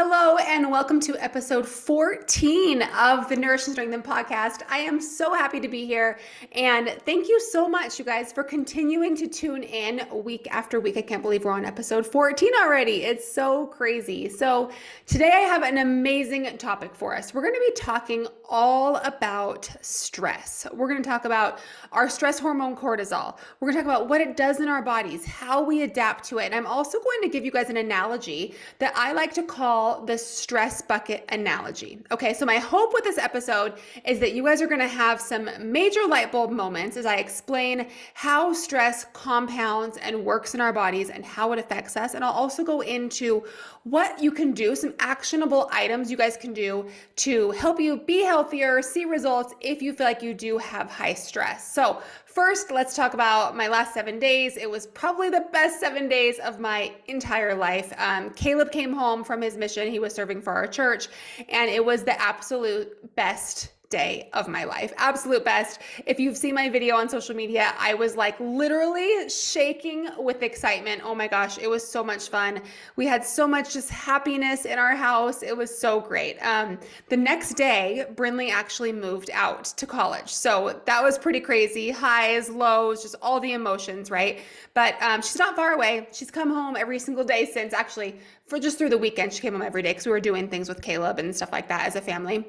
Hello and welcome to episode 14 of the Nourish and Strengthen podcast. I am so happy to be here and thank you so much, you guys, for continuing to tune in week after week. I can't believe we're on episode 14 already. It's so crazy. So today I have an amazing topic for us. We're going to be talking all about stress. We're going to talk about our stress hormone cortisol. We're going to talk about what it does in our bodies, how we adapt to it. And I'm also going to give you guys an analogy that I like to call the stress bucket analogy. Okay, so my hope with this episode is that you guys are going to have some major light bulb moments as I explain how stress compounds and works in our bodies and how it affects us. And I'll also go into what you can do, some actionable items you guys can do to help you be healthier, see results if you feel like you do have high stress. So first, let's talk about my last 7 days. It was probably the best 7 days of my entire life. Caleb came home from his mission. He was serving for our church, and it was the absolute best day of my life. Absolute best. If you've seen my video on social media, I was like literally shaking with excitement. Oh my gosh, it was so much fun. We had so much just happiness in our house. It was so great. The next day, Brinley actually moved out to college. So that was pretty crazy. Highs, lows, just all the emotions, right? But she's not far away. She's come home every single day since, actually, for just through the weekend. She came home every day because we were doing things with Caleb and stuff like that as a family.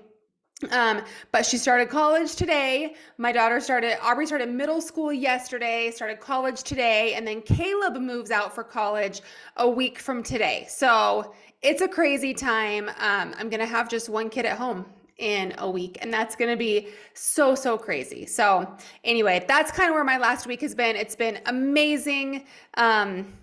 But she started college today. Aubrey started middle school yesterday, started college today, and then Caleb moves out for college a week from today. So it's a crazy time. I'm going to have just one kid at home in a week, and that's going to be so crazy. So anyway, that's kind of where my last week has been. It's been amazing.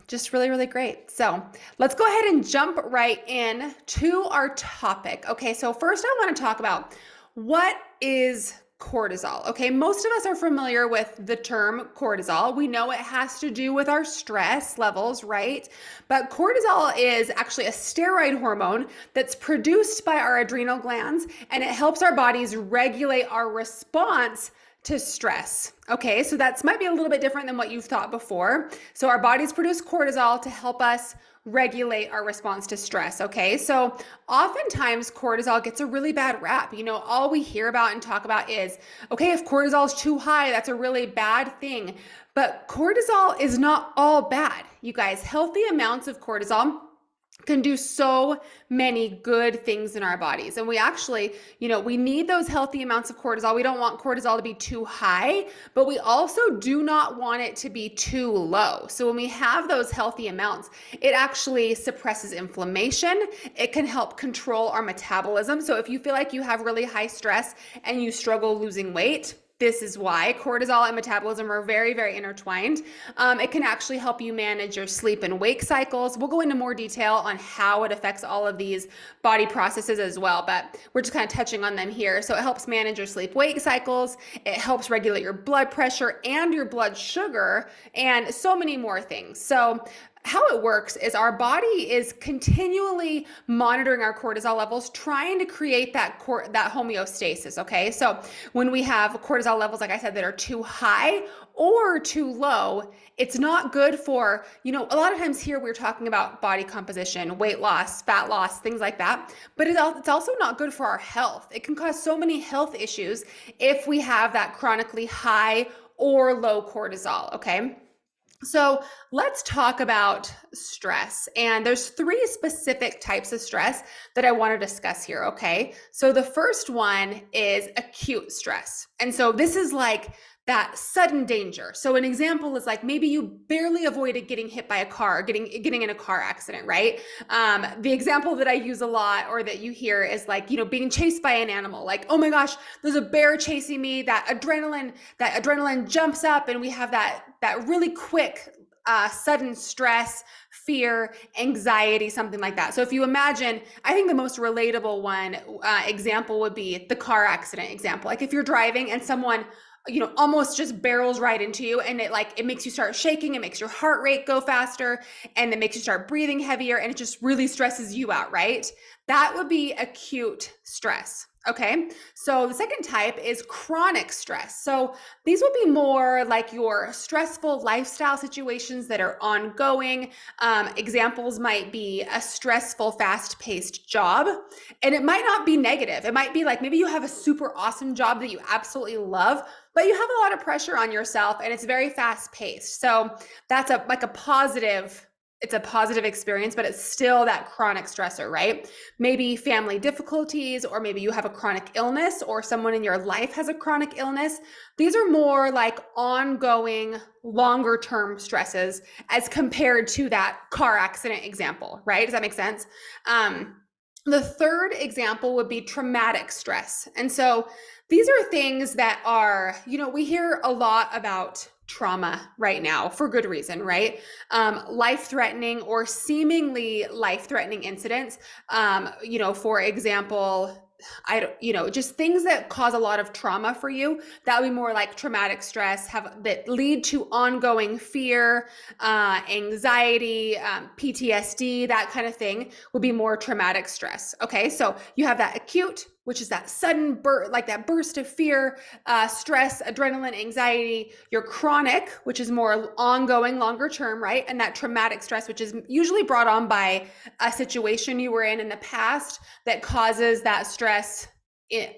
Just really great. So let's go ahead and jump right in to our topic. Okay, so first I want to talk about what is cortisol. Okay, most of us are familiar with the term cortisol. We know it has to do with our stress levels, right? But cortisol is actually a steroid hormone that's produced by our adrenal glands, and it helps our bodies regulate our response to stress. Okay, so that might be a little bit different than what you've thought before. So our bodies produce cortisol to help us regulate our response to stress. Okay, so oftentimes cortisol gets a really bad rap. You know, all we hear about and talk about is, okay, if cortisol is too high, that's a really bad thing. But cortisol is not all bad. You guys, healthy amounts of cortisol can do so many good things in our bodies. And we actually, we need those healthy amounts of cortisol. We don't want cortisol to be too high, but we also do not want it to be too low. So when we have those healthy amounts, it actually suppresses inflammation. It can help control our metabolism. So if you feel like you have really high stress and you struggle losing weight, this is why cortisol and metabolism are very intertwined. It can actually help you manage your sleep and wake cycles. We'll go into more detail on how it affects all of these body processes as well, but we're just kind of touching on them here. So it helps manage your sleep wake cycles. It helps regulate your blood pressure and your blood sugar and so many more things. So how it works is our body is continually monitoring our cortisol levels, trying to create that homeostasis, okay? So when we have cortisol levels, like I said, that are too high or too low, it's not good for, a lot of times here we're talking about body composition, weight loss, fat loss, things like that, but it's also not good for our health. It can cause so many health issues if we have that chronically high or low cortisol, okay? So let's talk about stress. And there's 3 specific types of stress that I want to discuss here, okay? So the first one is acute stress. And so this is like that sudden danger. So an example is like maybe you barely avoided getting hit by a car, getting in a car accident, right? The example that I use a lot or that you hear is like, being chased by an animal. Like, oh my gosh, there's a bear chasing me. That adrenaline jumps up, and we have that really quick, sudden stress, fear, anxiety, something like that. So if you imagine, I think the most relatable one example would be the car accident example. Like if you're driving and someone almost just barrels right into you, and it makes you start shaking, it makes your heart rate go faster, and it makes you start breathing heavier, and it just really stresses you out, right? That would be acute stress. Okay, so the second type is chronic stress. So these would be more like your stressful lifestyle situations that are ongoing. Examples might be a stressful, fast paced job, and it might not be negative. It might be like maybe you have a super awesome job that you absolutely love, but you have a lot of pressure on yourself and it's very fast paced. So that's a positive. It's a positive experience, but it's still that chronic stressor, right? Maybe family difficulties, or maybe you have a chronic illness, or someone in your life has a chronic illness. These are more like ongoing, longer term stresses as compared to that car accident example, right? Does that make sense? The third example would be traumatic stress. And so these are things that are, we hear a lot about trauma right now for good reason, right? Life-threatening or seemingly life-threatening incidents. For example, just things that cause a lot of trauma for you. That would be more like traumatic stress, that lead to ongoing fear, anxiety, PTSD, that kind of thing would be more traumatic stress. Okay, so you have that acute, which is that sudden like that burst of fear, stress, adrenaline, anxiety. Your chronic, which is more ongoing, longer term, right? And that traumatic stress, which is usually brought on by a situation you were in the past that causes that stress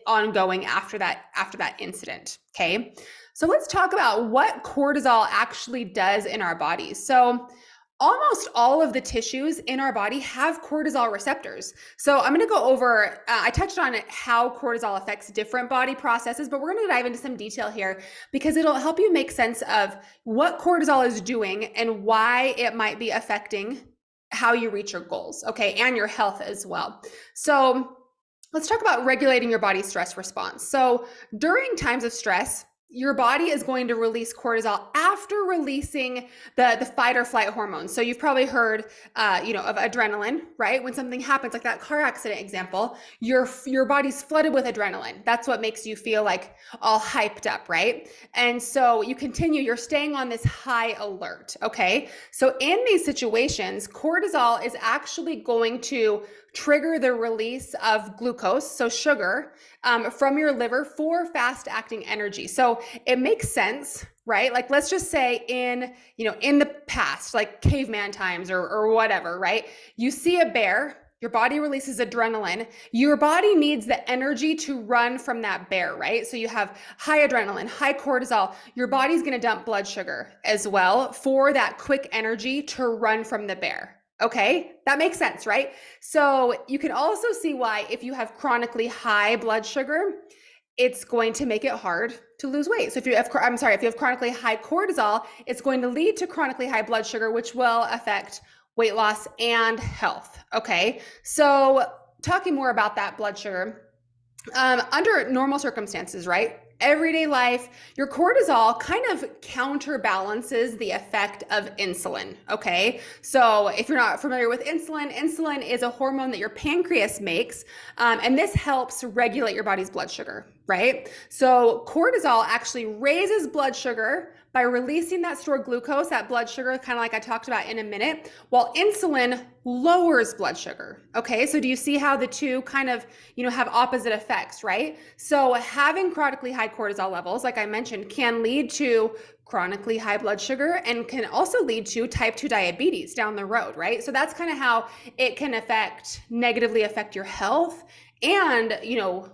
ongoing after that incident. Okay, so let's talk about what cortisol actually does in our bodies. So almost all of the tissues in our body have cortisol receptors. So I'm going to go over, I touched on how cortisol affects different body processes, but we're going to dive into some detail here because it'll help you make sense of what cortisol is doing and why it might be affecting how you reach your goals, okay, and your health as well. So let's talk about regulating your body's stress response. So during times of stress, your body is going to release cortisol after releasing the fight or flight hormones. So you've probably heard, of adrenaline, right? When something happens, like that car accident example, your body's flooded with adrenaline. That's what makes you feel like all hyped up, right? And so you're staying on this high alert, okay? So in these situations, cortisol is actually going to trigger the release of glucose, so sugar, from your liver for fast acting energy. So it makes sense, right? Like let's just say in the past, like caveman times or whatever, right? You see a bear, your body releases adrenaline. Your body needs the energy to run from that bear, right? So you have high adrenaline, high cortisol. Your body's going to dump blood sugar as well for that quick energy to run from the bear. Okay, that makes sense, right? So you can also see why if you have chronically high blood sugar, it's going to make it hard to lose weight. So if you have chronically high cortisol, it's going to lead to chronically high blood sugar, which will affect weight loss and health. Okay, so talking more about that blood sugar, under normal circumstances, right? Everyday life, your cortisol kind of counterbalances the effect of insulin, okay? So if you're not familiar with insulin is a hormone that your pancreas makes, and this helps regulate your body's blood sugar, right? So cortisol actually raises blood sugar by releasing that stored glucose, that blood sugar, kind of like I talked about in a minute, while insulin lowers blood sugar. Okay, so do you see how the two kind of, have opposite effects, right? So having chronically high cortisol levels, like I mentioned, can lead to chronically high blood sugar and can also lead to type 2 diabetes down the road, right? So that's kind of how it can negatively affect your health and,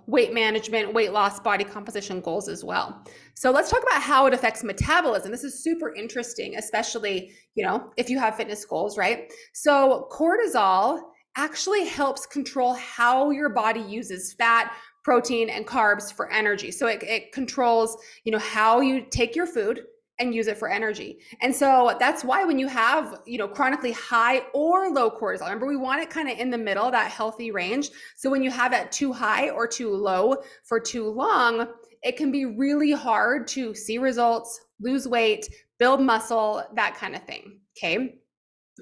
weight management, weight loss, body composition goals as well. So let's talk about how it affects metabolism. This is super interesting, especially, if you have fitness goals, right? So cortisol actually helps control how your body uses fat, protein, and carbs for energy. So it controls, how you take your food and use it for energy. And so that's why when you have, chronically high or low cortisol, remember we want it kind of in the middle, that healthy range. So when you have it too high or too low for too long, it can be really hard to see results, lose weight, build muscle, that kind of thing. Okay.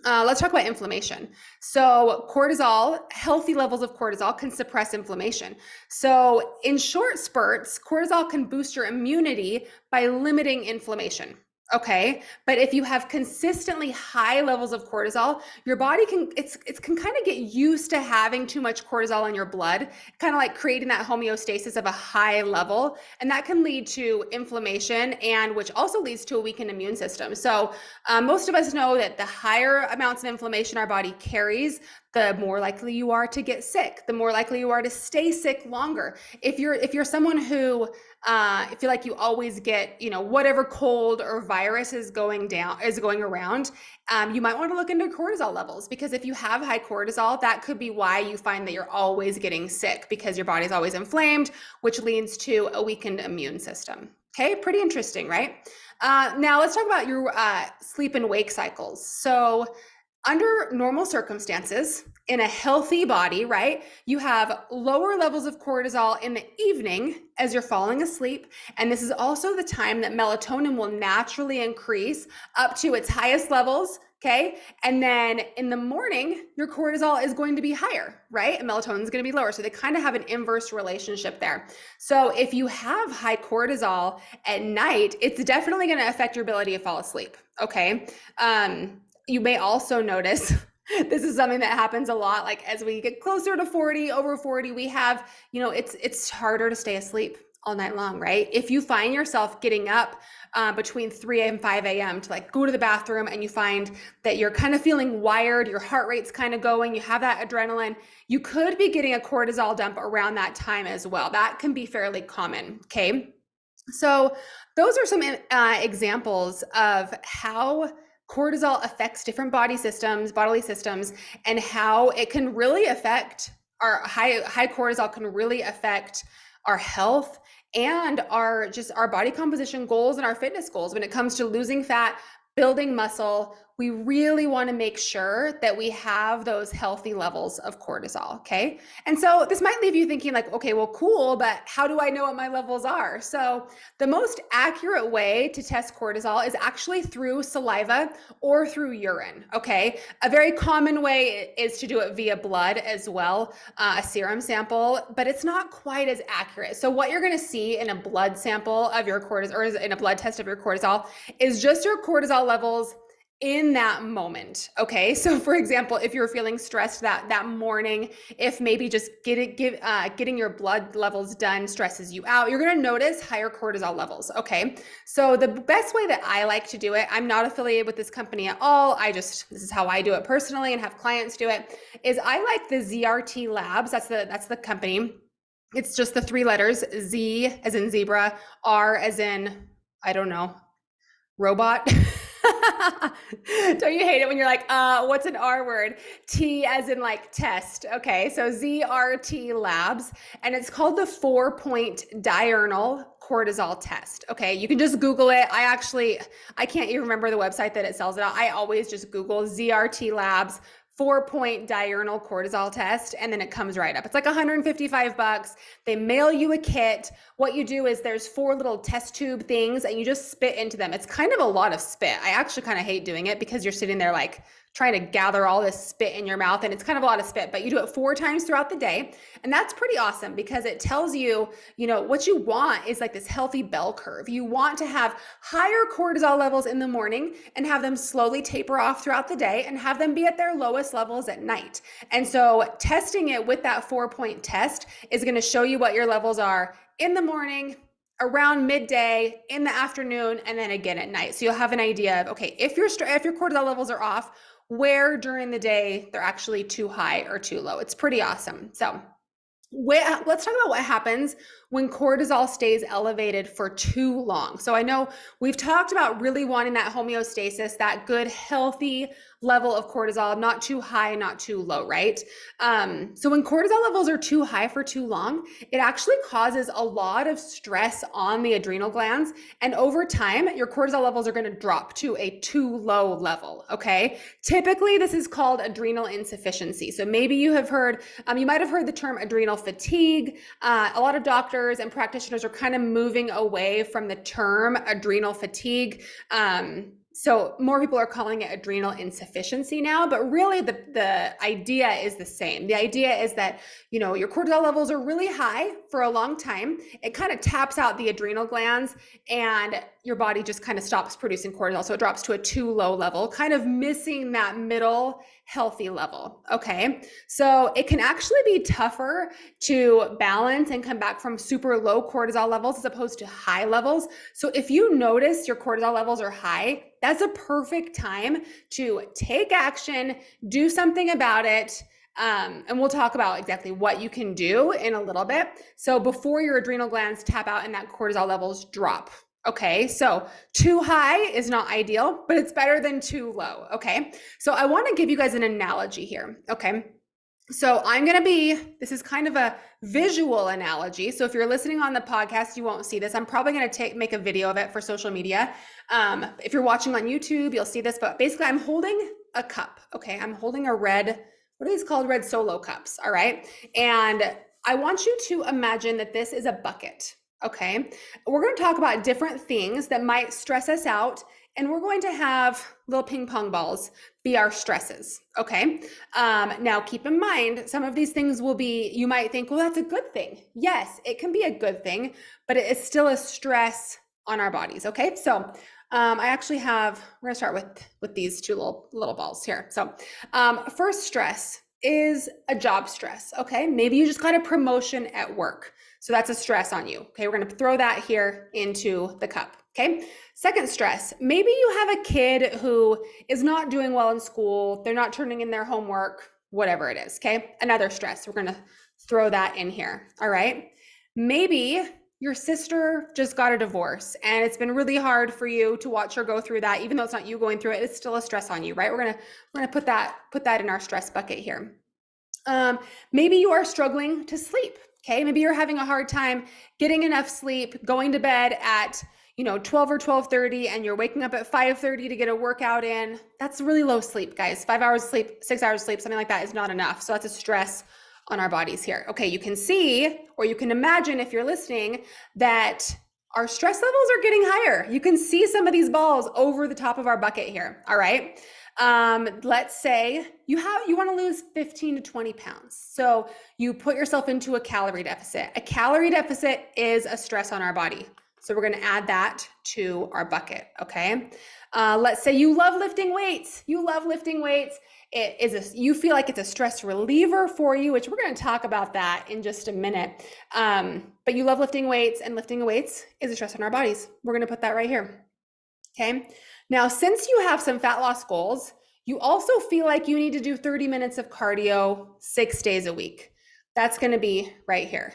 Let's talk about inflammation. So cortisol, healthy levels of cortisol can suppress inflammation. So in short spurts, cortisol can boost your immunity by limiting inflammation. Okay. But if you have consistently high levels of cortisol, your body can kind of get used to having too much cortisol in your blood, kind of like creating that homeostasis of a high level. And that can lead to inflammation, and which also leads to a weakened immune system. So most of us know that the higher amounts of inflammation our body carries, the more likely you are to get sick, the more likely you are to stay sick longer. If you're someone who feel like you always get, whatever cold or virus is going around, you might want to look into cortisol levels, because if you have high cortisol, that could be why you find that you're always getting sick, because your body's always inflamed, which leads to a weakened immune system. Okay, pretty interesting, right? Now let's talk about your sleep and wake cycles. So under normal circumstances, in a healthy body, right, you have lower levels of cortisol in the evening as you're falling asleep. And this is also the time that melatonin will naturally increase up to its highest levels. Okay. And then in the morning, your cortisol is going to be higher, right? And melatonin is going to be lower. So they kind of have an inverse relationship there. So if you have high cortisol at night, it's definitely going to affect your ability to fall asleep. Okay. You may also notice this is something that happens a lot. Like as we get closer to 40, over 40, we have, it's harder to stay asleep all night long, right? If you find yourself getting up between 3 and 5 a.m. to like go to the bathroom, and you find that you're kind of feeling wired, your heart rate's kind of going, you have that adrenaline, you could be getting a cortisol dump around that time as well. That can be fairly common. Okay. So those are some examples of how cortisol affects different bodily systems, and how it can really affect our high cortisol can really affect our health and our body composition goals and our fitness goals. When it comes to losing fat, building muscle, we really want to make sure that we have those healthy levels of cortisol. Okay. And so this might leave you thinking like, okay, well, cool, but how do I know what my levels are? So the most accurate way to test cortisol is actually through saliva or through urine. Okay. A very common way is to do it via blood as well, a serum sample, but it's not quite as accurate. So what you're going to see in a blood sample of your cortisol, or in a blood test of your cortisol, is just your cortisol levels in that moment. Okay. So for example, if you're feeling stressed that morning, if maybe just getting your blood levels done stresses you out, you're going to notice higher cortisol levels. Okay. So the best way that I like to do it, I'm not affiliated with this company at all. This is how I do it personally and have clients do it, is I like the ZRT Labs. That's the company. It's just the 3 letters, Z as in zebra, R as in, I don't know, robot. Don't you hate it when you're like, what's an R word? T as in like test. Okay, so ZRT Labs, and it's called the 4-point diurnal cortisol test. Okay, you can just Google it. I can't even remember the website that it sells it on. I always just Google ZRT Labs 4-point diurnal cortisol test, and then it comes right up. It's like $155. They mail you a kit. What you do is there's 4 little test tube things, and you just spit into them. It's kind of a lot of spit. I actually kind of hate doing it, because you're sitting there like trying to gather all this spit in your mouth, and it's kind of a lot of spit, but you do it 4 times throughout the day. And that's pretty awesome, because it tells you, what you want is like this healthy bell curve. You want to have higher cortisol levels in the morning and have them slowly taper off throughout the day, and have them be at their lowest levels at night. And so testing it with that 4-point test is going to show you what your levels are in the morning, around midday, in the afternoon, and then again at night. So you'll have an idea of, okay, if your cortisol levels are off, where during the day they're actually too high or too low. It's pretty awesome. So let's talk about what happens when cortisol stays elevated for too long. So I know we've talked about really wanting that homeostasis, that good, healthy level of cortisol, not too high, not too low, right? So when cortisol levels are too high for too long, it actually causes a lot of stress on the adrenal glands. And over time, your cortisol levels are going to drop to a too low level, okay? Typically, this is called adrenal insufficiency. So maybe you might have heard the term adrenal fatigue. A lot of doctors and practitioners are kind of moving away from the term adrenal fatigue. So more people are calling it adrenal insufficiency now, but really the idea is the same. The idea is that, your cortisol levels are really high for a long time. It kind of taps out the adrenal glands and your body just kind of stops producing cortisol. So it drops to a too low level, kind of missing that middle healthy level. Okay. So it can actually be tougher to balance and come back from super low cortisol levels as opposed to high levels. So if you notice your cortisol levels are high, that's a perfect time to take action, do something about it. And we'll talk about exactly what you can do in a little bit. So before your adrenal glands tap out and that cortisol levels drop. Okay, so too high is not ideal, but it's better than too low. Okay, so I want to give you guys an analogy here. Okay, so this is kind of a visual analogy. So if you're listening on the podcast, you won't see this. I'm probably going to make a video of it for social media. If you're watching on YouTube, you'll see this, but basically I'm holding a cup. Okay, I'm holding a red, what are these called? Red Solo cups. All right, and I want you to imagine that this is a bucket. Okay, we're going to talk about different things that might stress us out, and we're going to have little ping pong balls be our stresses. Okay, now keep in mind, some of these things you might think, well, that's a good thing. Yes, it can be a good thing, but it is still a stress on our bodies. Okay, so we're going to start with these two little balls here. So first stress is a job stress. Okay, maybe you just got a promotion at work. So that's a stress on you. Okay, we're going to throw that here into the cup. Okay, second stress, maybe you have a kid who is not doing well in school. They're not turning in their homework, whatever it is. Okay, another stress. We're going to throw that in here. All right, maybe your sister just got a divorce and it's been really hard for you to watch her go through that. Even though it's not you going through it, it's still a stress on you, right? We're gonna put that in our stress bucket here. Maybe you are struggling to sleep. Okay, maybe you're having a hard time getting enough sleep, going to bed at 12 or 12:30, and you're waking up at 5:30 to get a workout in. That's really low sleep, guys. 5 hours sleep, 6 hours sleep, something like that is not enough. So that's a stress on our bodies here. Okay, you can see, or you can imagine if you're listening, that our stress levels are getting higher. You can see some of these balls over the top of our bucket here. All right. Let's say you want to lose 15 to 20 pounds. So you put yourself into a calorie deficit. A calorie deficit is a stress on our body. So we're going to add that to our bucket. Okay. Let's say you love lifting weights. You feel like it's a stress reliever for you, which we're going to talk about that in just a minute. But you love lifting weights, and lifting weights is a stress on our bodies. We're going to put that right here. Okay. Now, since you have some fat loss goals, you also feel like you need to do 30 minutes of cardio 6 days a week. That's going to be right here.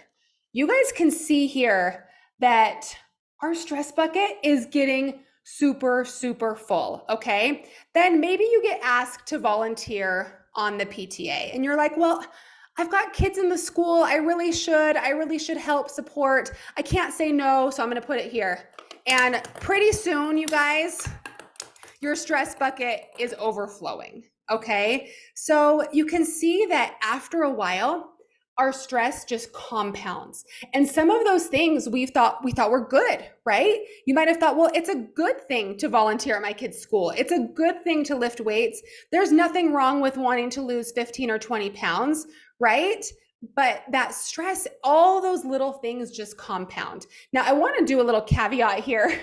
You guys can see here that our stress bucket is getting super, super full. Okay. Then maybe you get asked to volunteer on the PTA and you're like, well, I've got kids in the school. I really should help support. I can't say no. So I'm going to put it here. And pretty soon, you guys, your stress bucket is overflowing. Okay. So you can see that after a while, our stress just compounds. And some of those things we thought were good, right? You might have thought, well, it's a good thing to volunteer at my kid's school. It's a good thing to lift weights. There's nothing wrong with wanting to lose 15 or 20 pounds, right? But that stress, all those little things just compound. Now, I want to do a little caveat here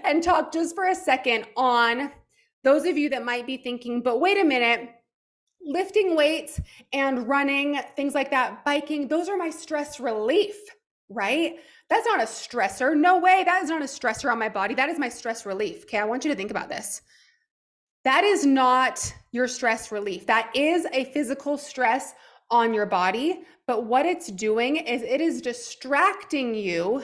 and talk just for a second on those of you that might be thinking, but wait a minute, lifting weights and running, things like that, biking, those are my stress relief, right? That's not a stressor. No way. That is not a stressor on my body. That is my stress relief. Okay. I want you to think about this. That is not your stress relief. That is a physical stress on your body. But what it's doing is it is distracting you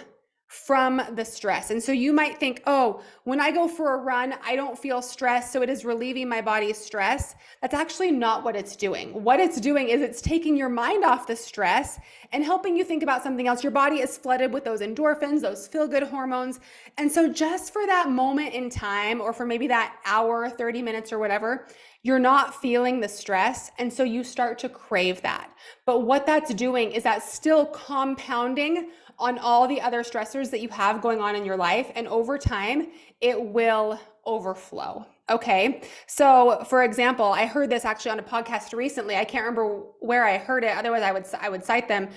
from the stress. And so you might think, oh, when I go for a run, I don't feel stressed, so it is relieving my body's stress. That's actually not what it's doing. What it's doing is it's taking your mind off the stress and helping you think about something else. Your body is flooded with those endorphins, those feel-good hormones. And so just for that moment in time, or for maybe that hour, 30 minutes or whatever, you're not feeling the stress. And so you start to crave that. But what that's doing is that's still compounding on all the other stressors that you have going on in your life. And over time, it will overflow. Okay. So for example, I heard this actually on a podcast recently. I can't remember where I heard it. Otherwise I would cite them.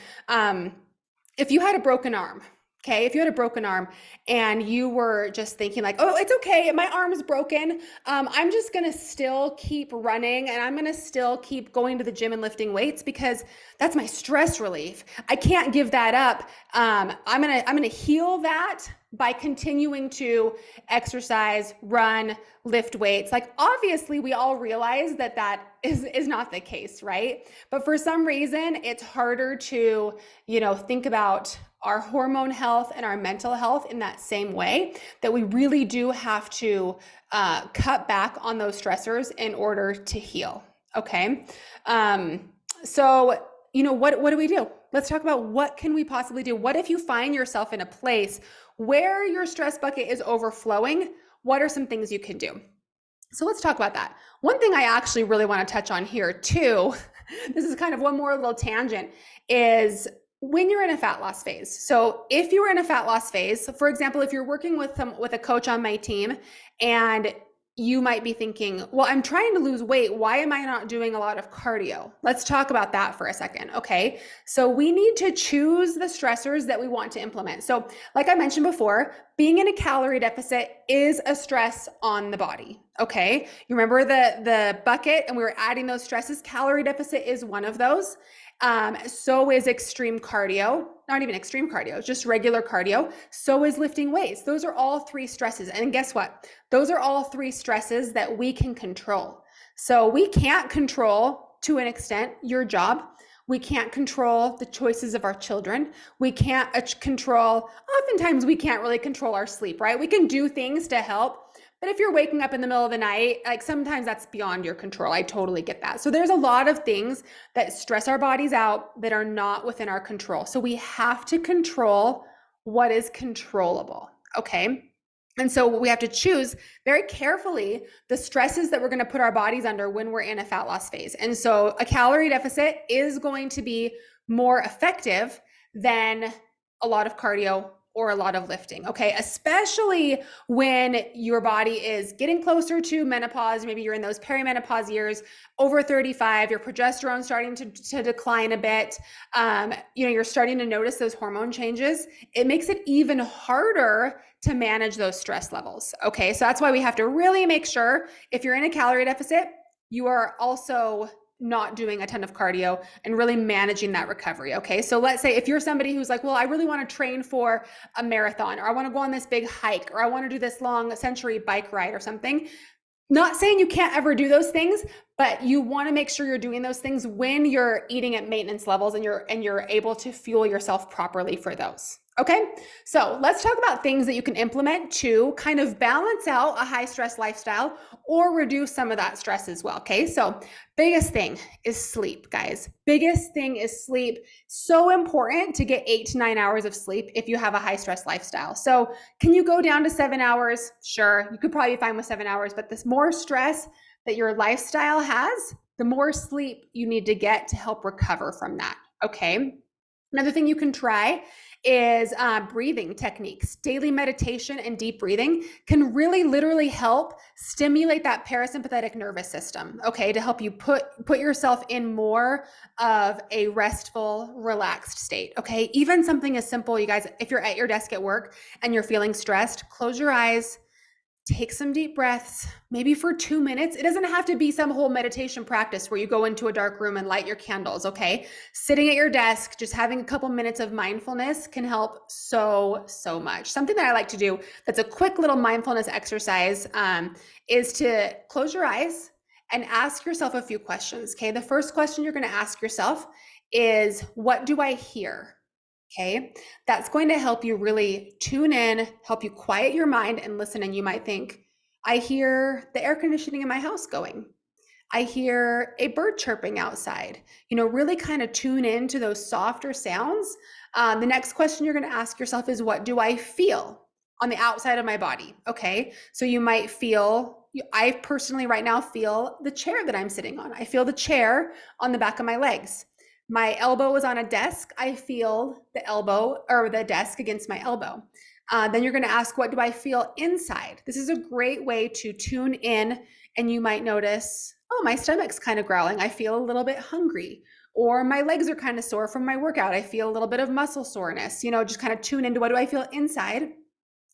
If you had a broken arm, okay, if you had a broken arm and you were just thinking like, oh, it's okay, my arm is broken, I'm just gonna still keep running and I'm gonna still keep going to the gym and lifting weights because that's my stress relief. I can't give that up. I'm gonna heal that by continuing to exercise, run, lift weights. Like obviously we all realize that that is not the case, right? But for some reason it's harder to, think about our hormone health and our mental health in that same way, that we really do have to cut back on those stressors in order to heal. Okay. So, what do we do? Let's talk about what can we possibly do? What if you find yourself in a place where your stress bucket is overflowing? What are some things you can do? So let's talk about that. One thing I actually really want to touch on here too, this is kind of one more little tangent, is when you're in a fat loss phase. So if you're in a fat loss phase, for example, if you're working with a coach on my team and you might be thinking, well, I'm trying to lose weight. Why am I not doing a lot of cardio? Let's talk about that for a second. Okay. So we need to choose the stressors that we want to implement. So like I mentioned before, being in a calorie deficit is a stress on the body. Okay. You remember the bucket and we were adding those stresses. Calorie deficit is one of those. So is extreme cardio, not even extreme cardio, just regular cardio. So is lifting weights. Those are all three stresses. And guess what? Those are all three stresses that we can control. So we can't control, to an extent, your job. We can't control the choices of our children. We can't oftentimes we can't really control our sleep, right? We can do things to help. But if you're waking up in the middle of the night, like sometimes that's beyond your control. I totally get that. So there's a lot of things that stress our bodies out that are not within our control. So we have to control what is controllable, okay? And so we have to choose very carefully the stresses that we're going to put our bodies under when we're in a fat loss phase. And so a calorie deficit is going to be more effective than a lot of cardio or a lot of lifting, okay? Especially when your body is getting closer to menopause, maybe you're in those perimenopause years, over 35, your progesterone starting to decline a bit, you're starting to notice those hormone changes. It makes it even harder to manage those stress levels, okay? So that's why we have to really make sure if you're in a calorie deficit, you are also not doing a ton of cardio and really managing that recovery. Okay. So let's say if you're somebody who's like, well, I really want to train for a marathon, or I want to go on this big hike, or I want to do this long century bike ride or something. Not saying you can't ever do those things, but you want to make sure you're doing those things when you're eating at maintenance levels and you're able to fuel yourself properly for those. Okay, so let's talk about things that you can implement to kind of balance out a high stress lifestyle or reduce some of that stress as well. Okay, so biggest thing is sleep, guys. Biggest thing is sleep. So important to get 8 to 9 hours of sleep if you have a high stress lifestyle. So can you go down to 7 hours? Sure, you could probably be fine with 7 hours, but this more stress that your lifestyle has, the more sleep you need to get to help recover from that. Okay. Another thing you can try is breathing techniques. Daily meditation and deep breathing can really literally help stimulate that parasympathetic nervous system, okay, to help you put yourself in more of a restful, relaxed state, okay? Even something as simple, you guys, if you're at your desk at work and you're feeling stressed, close your eyes, take some deep breaths, maybe for 2 minutes. It doesn't have to be some whole meditation practice where you go into a dark room and light your candles, okay? Sitting at your desk, just having a couple minutes of mindfulness can help so much. Something that I like to do that's a quick little mindfulness exercise is to close your eyes and ask yourself a few questions, okay? The first question you're going to ask yourself is, what do I hear? Okay, that's going to help you really tune in, help you quiet your mind and listen. And you might think, I hear the air conditioning in my house going. I hear a bird chirping outside. Really kind of tune into those softer sounds. The next question you're going to ask yourself is, what do I feel on the outside of my body? Okay, so you might feel, I personally right now feel the chair that I'm sitting on. I feel the chair on the back of my legs. My elbow is on a desk. I feel the elbow or the desk against my elbow. Then you're going to ask, what do I feel inside? This is a great way to tune in, and you might notice, oh, my stomach's kind of growling. I feel a little bit hungry, or my legs are kind of sore from my workout. I feel a little bit of muscle soreness. Just kind of tune into, what do I feel inside? And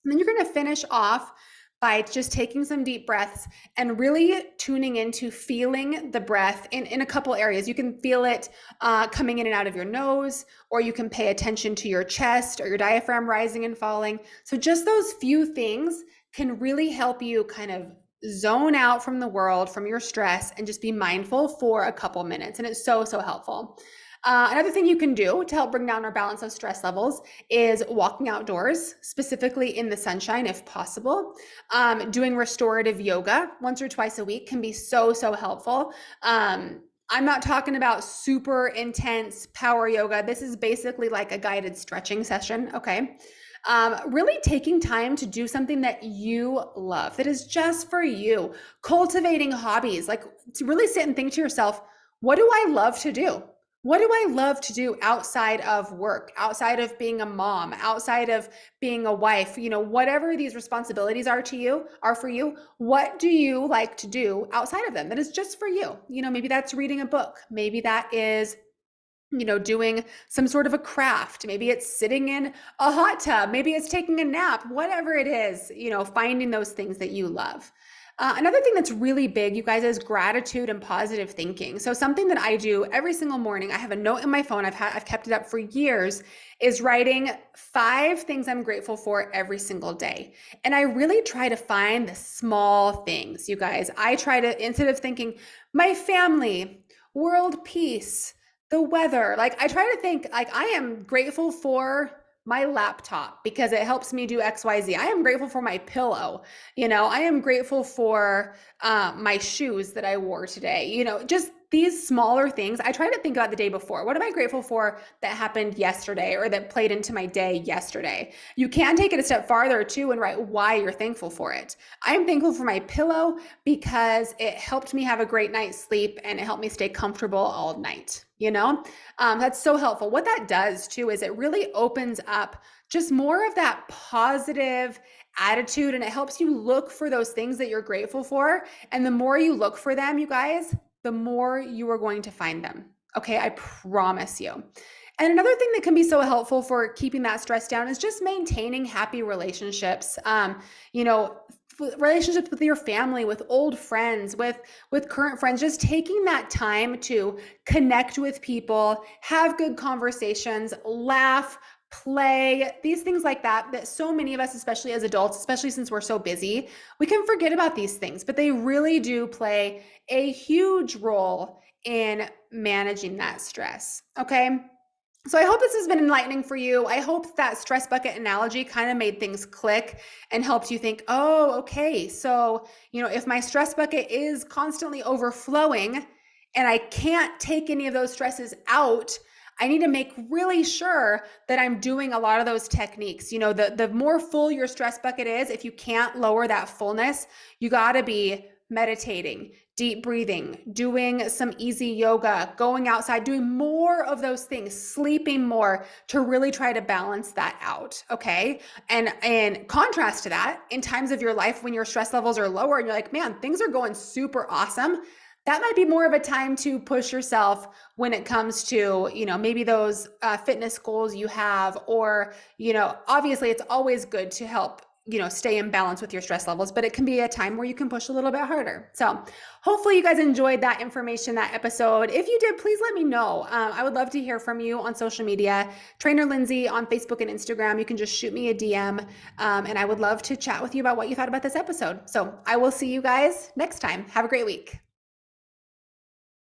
then you're going to finish off by just taking some deep breaths and really tuning into feeling the breath in a couple areas. You can feel it coming in and out of your nose, or you can pay attention to your chest or your diaphragm rising and falling. So just those few things can really help you kind of zone out from the world, from your stress, and just be mindful for a couple minutes. And it's so, so helpful. Another thing you can do to help bring down our balance of stress levels is walking outdoors, specifically in the sunshine if possible. Doing restorative yoga once or twice a week can be so, so helpful. I'm not talking about super intense power yoga. This is basically like a guided stretching session, okay? Really taking time to do something that you love, that is just for you. Cultivating hobbies, like to really sit and think to yourself, what do I love to do? What do I love to do outside of work, outside of being a mom, outside of being a wife? Whatever these responsibilities are for you, what do you like to do outside of them that is just for you? Maybe that's reading a book. Maybe that is doing some sort of a craft. Maybe it's sitting in a hot tub. Maybe it's taking a nap, whatever it is, finding those things that you love. Another thing that's really big, you guys, is gratitude and positive thinking. So something that I do every single morning, I have a note in my phone, I've kept it up for years, is writing 5 things I'm grateful for every single day. And I really try to find the small things, you guys. I try to, instead of thinking my family, world peace, the weather, like I try to think like I am grateful for my laptop because it helps me do XYZ. I am grateful for my pillow. I am grateful for my shoes that I wore today. Just these smaller things. I try to think about the day before. What am I grateful for that happened yesterday or that played into my day yesterday? You can take it a step farther too and write why you're thankful for it. I'm thankful for my pillow because it helped me have a great night's sleep and it helped me stay comfortable all night. That's so helpful. What that does too is it really opens up just more of that positive attitude, and it helps you look for those things that you're grateful for. And the more you look for them, you guys, the more you are going to find them. Okay, I promise you. And another thing that can be so helpful for keeping that stress down is just maintaining happy relationships. Relationships with your family, with old friends, with current friends, just taking that time to connect with people, have good conversations, laugh, play, these things like that so many of us, especially as adults, especially since we're so busy, we can forget about these things, but they really do play a huge role in managing that stress. Okay. So I hope this has been enlightening for you. I hope that stress bucket analogy kind of made things click and helped you think, oh, okay. So, if my stress bucket is constantly overflowing and I can't take any of those stresses out, I need to make really sure that I'm doing a lot of those techniques. The more full your stress bucket is, if you can't lower that fullness, you got to be meditating, deep breathing, doing some easy yoga, going outside, doing more of those things, sleeping more to really try to balance that out. Okay. And in contrast to that, in times of your life when your stress levels are lower and you're like, man, things are going super awesome, that might be more of a time to push yourself when it comes to, maybe those fitness goals you have, or, obviously it's always good to help, stay in balance with your stress levels, but it can be a time where you can push a little bit harder. So hopefully you guys enjoyed that information, that episode. If you did, please let me know. I would love to hear from you on social media, Trainer Lindsay on Facebook and Instagram. You can just shoot me a DM, and I would love to chat with you about what you thought about this episode. So I will see you guys next time. Have a great week.